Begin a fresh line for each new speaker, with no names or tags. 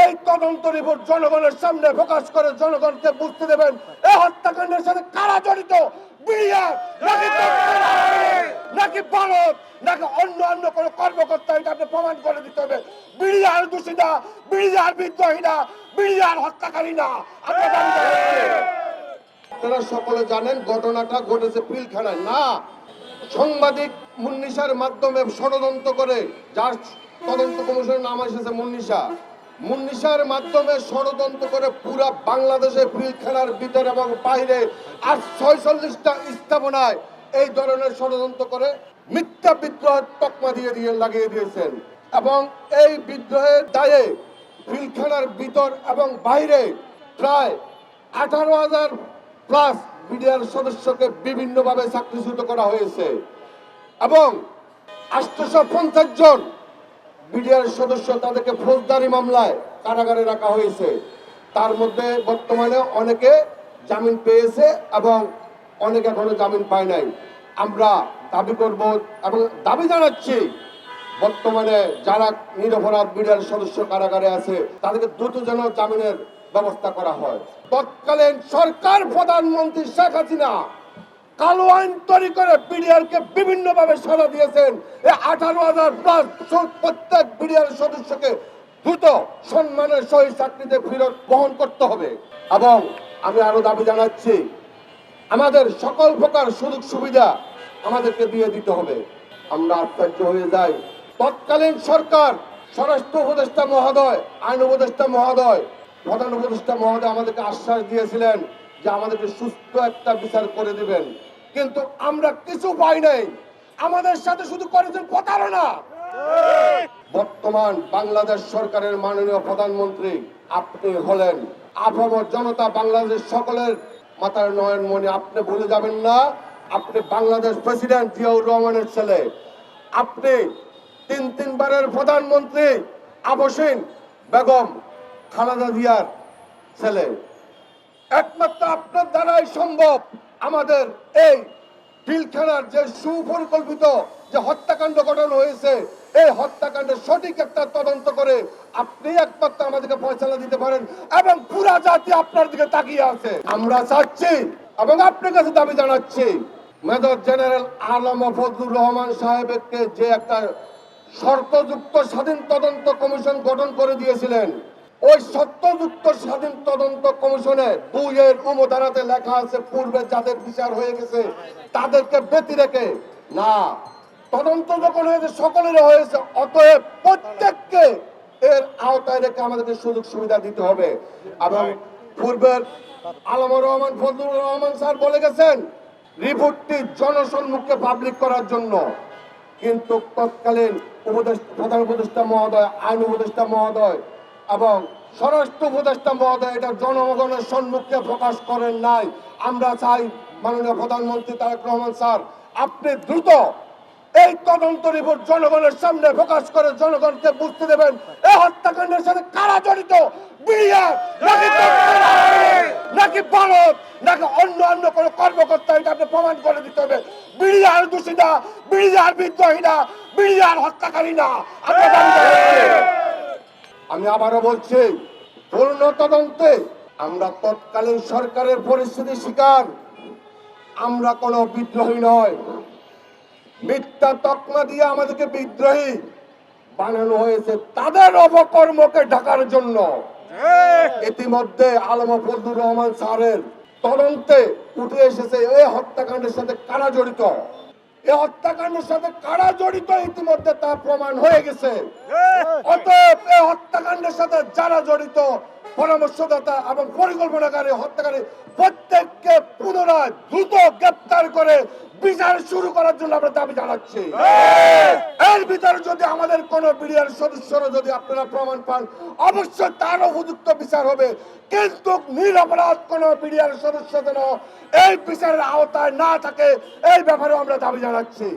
এই তদন্ত রিপোর্ট জনগণের সামনে প্রকাশ করে জনগণকে বুঝতে দেবেন এই হত্যাকাণ্ডের সাথে কারা জড়িত, বিডিআর নাকি ভারত নাকি অন্য কোনো কর্মকর্তা, এটা আপনি প্রমাণ করে দিতে হবে। বিডিআর দোষী না, বিডিআর বিদ্রোহী না, বিডিআর হত্যাকারী না। আপনারা সকলে জানেন ঘটনাটা ঘটেছে পিলখানায় না, সাংবাদিক মুন্নিশার মাধ্যমে ষড়যন্ত্র করে, যার তদন্ত কমিশনের নাম এসেছে মুন্নিশার মাধ্যমে ষড়যন্ত্র করে পুরা বাংলাদেশে পিলখানার ভিতরে এবং বাইরে আর 46টা স্থাপনায় এই ধরনের ষড়যন্ত্র করে মিথ্যা বিদ্রোহের তকমা দিয়ে লাগিয়ে দিয়েছেন। এবং এই বিদ্রোহের দায়ে পিলখানার ভিতর এবং বাইরে প্রায় 18,000 প্লাস বিডিআর সদস্যকে বিভিন্নভাবে চাকরিচ্যুত করা হয়েছে এবং 850 জন বিডিআর সদস্য তাদেরকে ফৌজদারি মামলায় কারাগারে রাখা হয়েছে। তার মধ্যে বর্তমানে অনেকে জামিন পেয়েছে এবং অনেকে এখনো জামিন পায় নাই। আমরা দাবি করব এবং দাবি জানাচ্ছি বর্তমানে যারা নিরপরাধ বিডিআর সদস্য কারাগারে আছে তাদেরকে দ্রুত যেন জামিনের ব্যবস্থা করা হয়। তৎকালীন সরকার প্রধানমন্ত্রী শেখ হাসিনা কালো আইন তৈরি করে বিডিআরকে বিভিন্নভাবে সাজা দিয়েছেন। এই 18,000 প্লাস প্রত্যেক বিডিআর সদস্যকে দ্রুত সম্মানের সহিত চাকরিতে ফেরত বহন করতে হবে। এবং আমি আরো দাবি জানাচ্ছি আমাদের সকল প্রকার সুযোগ সুবিধা আমাদেরকে দিয়ে দিতে হবে। আমরা আশ্চর্য হয়ে যাই, তৎকালীন সরকার স্বরাষ্ট্র উপদেষ্টা মহোদয়, আইন উপদেষ্টা মহোদয়, প্রধান উপদেষ্টা মহোদয় আমাদেরকে আশ্বাস দিয়েছিলেন যে আমাদেরকে সুস্থ একটা বিচার করে দিবেন, কিন্তু আমরা কিছু পাই নাই। আমাদের সাথে শুধু করেছেন প্রতারণা। বর্তমান বাংলাদেশ সরকারের মাননীয় প্রধানমন্ত্রী আপনি হলেন, আপামর জনতা বাংলাদেশ সকলের মাথার নয়নমণি। আপনি ভুলে যাবেন না আপনি বাংলাদেশ প্রেসিডেন্ট জিয়াউর রহমানের ছেলে, আপনি তিনবারের প্রধানমন্ত্রী আবসীন বেগম খালেদা জিয়ার ছেলে। একমাত্র আপনার দ্বারাই সম্ভব আমাদের এই পিলখানার যে সুপরিকল্পিত যে হত্যাকাণ্ড ঘটানো হয়েছে, এই হত্যাকাণ্ডের সঠিক একটা তদন্ত করে আপনি একমাত্র আমাদেরকে ফয়সালা দিতে পারেন এবং পুরা জাতি আপনার দিকে তাকিয়ে আছে। আমরা চাচ্ছি এবং আপনার কাছে দাবি জানাচ্ছি মেজর জেনারেল আলম ফজলুর রহমান সাহেবকে যে একটা শর্তযুক্ত স্বাধীন তদন্ত কমিশন গঠন করে দিয়েছিলেন, ওই সত্যযুক্ত স্বাধীন তদন্ত কমিশনে 2 অনুধারাতে লেখা আছে পূর্বে যাদের বিচার হয়ে গেছে তাদেরকে ব্যতি রেখে না, তদন্ত যখন হয়েছে সকলের হয়েছে, অতএব প্রত্যেককে এর আওতায় রেখে আমাদেরকে সুযোগ সুবিধা দিতে হবে। এবং পূর্বের আলমুর রহমান ফজলুর রহমান স্যার বলে গেছেন রিপোর্টটি জনসম্মুখে পাবলিক করার জন্য, কিন্তু তৎকালীন প্রধান উপদেষ্টা মহোদয়, আইন উপদেষ্টা মহোদয় এবং স্বরাষ্ট্র উপদেষ্টা মহোদয় এটা জনগণের সম্মুখে প্রকাশ করেন নাই। আমরা চাই মাননীয় প্রধানমন্ত্রী তারেক রহমান স্যার আপনি দ্রুত এই তদন্ত রিপোর্ট জনগণের সামনে প্রকাশ করে জনগণকে বুঝতে দেবেন এই হত্যাকাণ্ডের সাথে কারা জড়িত, বিডিআর নাকি ভারত নাকি অন্য কোনো কর্মকর্তা, এটা আপনি প্রমাণ করে দিতে হবে। বিডিআর দোষী না, বিডিআর বিদ্রোহী না, বিডিআর হত্যাকারী না। আমি আবারও বলছি পূর্ণ তদন্তে আমরা তৎকালীন সরকারের পরিস্থিতি শিকার, আমরা কোনো বিদ্রোহী নয়। মিথ্যা তকমা দিয়ে আমাদেরকে বিদ্রোহী বানানো হয়েছে তাদের অপকর্মকে ঢাকার জন্য। ইতিমধ্যে আলম ফজলুর রহমান স্যারের তদন্তে উঠে এসেছে এই হত্যাকাণ্ডের সাথে কারা জড়িত, এই হত্যাকাণ্ডের সাথে কারা জড়িত ইতিমধ্যে তা প্রমাণ হয়ে গেছে। অতএব এই হত্যাকাণ্ডের সাথে যারা জড়িত পরামর্শদাতা এবং পরিকল্পনাকারী হত্যাকারী প্রত্যেককে পুনরায় দ্রুত গ্রেপ্তার করে বিচার শুরু করার জন্য আমরা দাবি জানাচ্ছি। এর ভিতরে যদি আমাদের কোন বিডিআর সদস্যরা যদি আপনারা প্রমাণ পান অবশ্যই তার উপযুক্ত বিচার হবে, কিন্তু নিরপরাধ কোন বিডিআর সদস্য যেন এই বিচারের আওতায় না থাকে এই ব্যাপারে আমরা দাবি জানাচ্ছি।